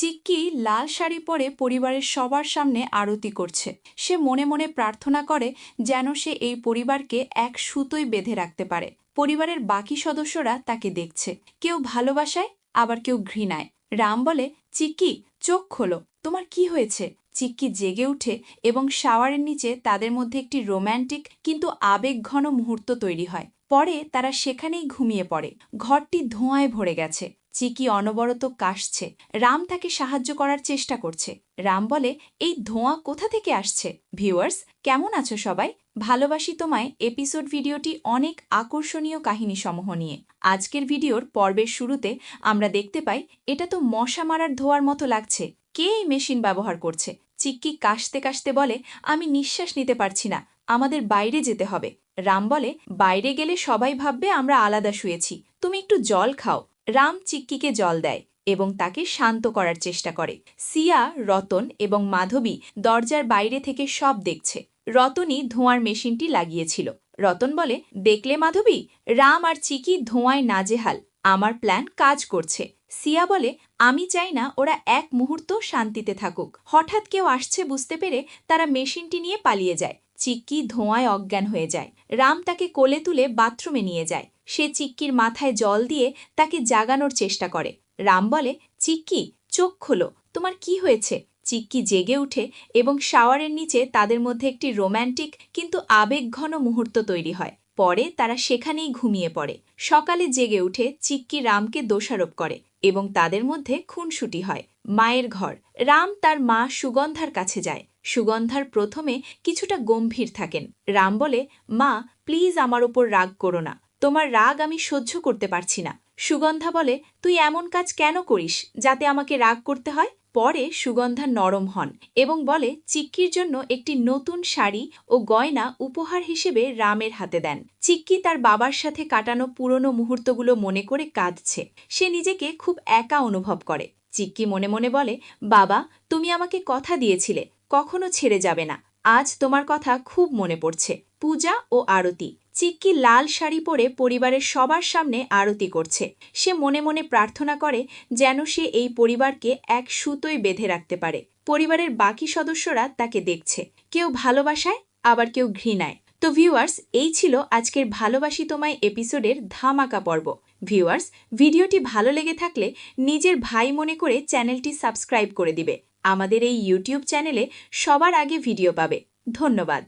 চিক্কি লাল শাড়ি পরে পরিবারের সবার সামনে আরতি করছে। সে মনে মনে প্রার্থনা করে যেন সে এই পরিবারকে এক সুতোয় বেঁধে রাখতে পারে। পরিবারের বাকি সদস্যরা তাকে দেখছে, কেউ ভালোবাসায়, আবার কেউ ঘৃণায়। রাম বলে, চিক্কি, চোখ খোলো, তোমার কি হয়েছে? চিক্কি জেগে উঠে এবং শাওয়ারের নিচে তাদের মধ্যে একটি রোম্যান্টিক কিন্তু আবেগঘন মুহূর্ত তৈরি হয়। পরে তারা সেখানেই ঘুমিয়ে পড়ে। ঘরটি ধোঁয়ায় ভরে গেছে। চিকি অনবরত কাশছে। রাম তাকে সাহায্য করার চেষ্টা করছে। রাম বলে, এই ধোঁয়া কোথা থেকে আসছে? ভিউয়ার্স, কেমন আছো সবাই? ভালোবাসি তোমায় এপিসোড ভিডিওটি অনেক আকর্ষণীয় কাহিনীসমূহ নিয়ে। আজকের ভিডিওর পর্বের শুরুতে আমরা দেখতে পাই, এটা তো মশা মারার ধোয়ার মতো লাগছে। কে এই মেশিন ব্যবহার করছে? চিক্কি কাশতে কাশতে বলে, আমি নিঃশ্বাস নিতে পারছি না, আমাদের বাইরে যেতে হবে। রাম বলে, বাইরে গেলে সবাই ভাববে আমরা আলাদা শুয়েছি, তুমি একটু জল খাও। রাম চিক্কিকে জল দেয় এবং তাকে শান্ত করার চেষ্টা করে। সিয়া, রতন এবং মাধবী দরজার বাইরে থেকে সব দেখছে। রতনই ধোঁয়ার মেশিনটি লাগিয়েছিল। রতন বলে, দেখলে মাধবী, রাম আর চিকি ধোঁয়ায় নাজেহাল। আমার প্ল্যান কাজ করছে। সিয়া বলে, আমি চাই না ওরা এক মুহূর্ত শান্তিতে থাকুক। হঠাৎ কেউ আসছে বুঝতে পেরে তারা মেশিনটি নিয়ে পালিয়ে যায়। চিক্কি ধোঁয়ায় অজ্ঞান হয়ে যায়। রাম তাকে কোলে তুলে বাথরুমে নিয়ে যায়। সে চিক্কির মাথায় জল দিয়ে তাকে জাগানোর চেষ্টা করে। রাম বলে, চিক্কি, চোখ খোলো, তোমার কি হয়েছে? চিক্কি জেগে উঠে এবং শাওয়ারের নিচে তাদের মধ্যে একটি রোম্যান্টিক কিন্তু আবেগঘন মুহূর্ত তৈরি হয়। পরে তারা সেখানেই ঘুমিয়ে পড়ে। সকালে জেগে উঠে চিক্কি রামকে দোষারোপ করে এবং তাদের মধ্যে খুনসুটি হয়। মায়ের ঘর। রাম তার মা সুগন্ধার কাছে যায়। সুগন্ধার প্রথমে কিছুটা গম্ভীর থাকেন। রাম বলে, মা, প্লিজ আমার ওপর রাগ করো না, তোমার রাগ আমি সহ্য করতে পারছি না। সুগন্ধা বলে, তুই এমন কাজ কেন করিস যাতে আমাকে রাগ করতে হয়? পরে সুগন্ধা নরম হন এবং বলে, চিক্কির জন্য একটি নতুন শাড়ি ও গয়না উপহার হিসেবে রামের হাতে দেন। চিক্কি তার বাবার সাথে কাটানো পুরনো মুহূর্তগুলো মনে করে কাঁদছে। সে নিজেকে খুব একা অনুভব করে। চিক্কি মনে মনে বলে, বাবা, তুমি আমাকে কথা দিয়েছিলে কখনো ছেড়ে যাবে না। আজ তোমার কথা খুব মনে পড়ছে। পূজা ও আরতি। চিক্কি লাল শাড়ি পরে পরিবারের সবার সামনে আরতি করছে। সে মনে মনে প্রার্থনা করে যেন সে এই পরিবারকে এক সুতোয় বেঁধে রাখতে পারে। পরিবারের বাকি সদস্যরা তাকে দেখছে, কেউ ভালোবাসায়, আবার কেউ ঘৃণায়। তো ভিউয়ার্স, এই ছিল আজকের ভালোবাসি তোমায় এপিসোডের ধামাকা পর্ব। ভিউয়ার্স, ভিডিওটি ভালো লেগে থাকলে নিজের ভাই মনে করে চ্যানেলটি সাবস্ক্রাইব করে দিবে। আমাদের এই ইউটিউব চ্যানেলে সবার আগে ভিডিও পাবে। ধন্যবাদ।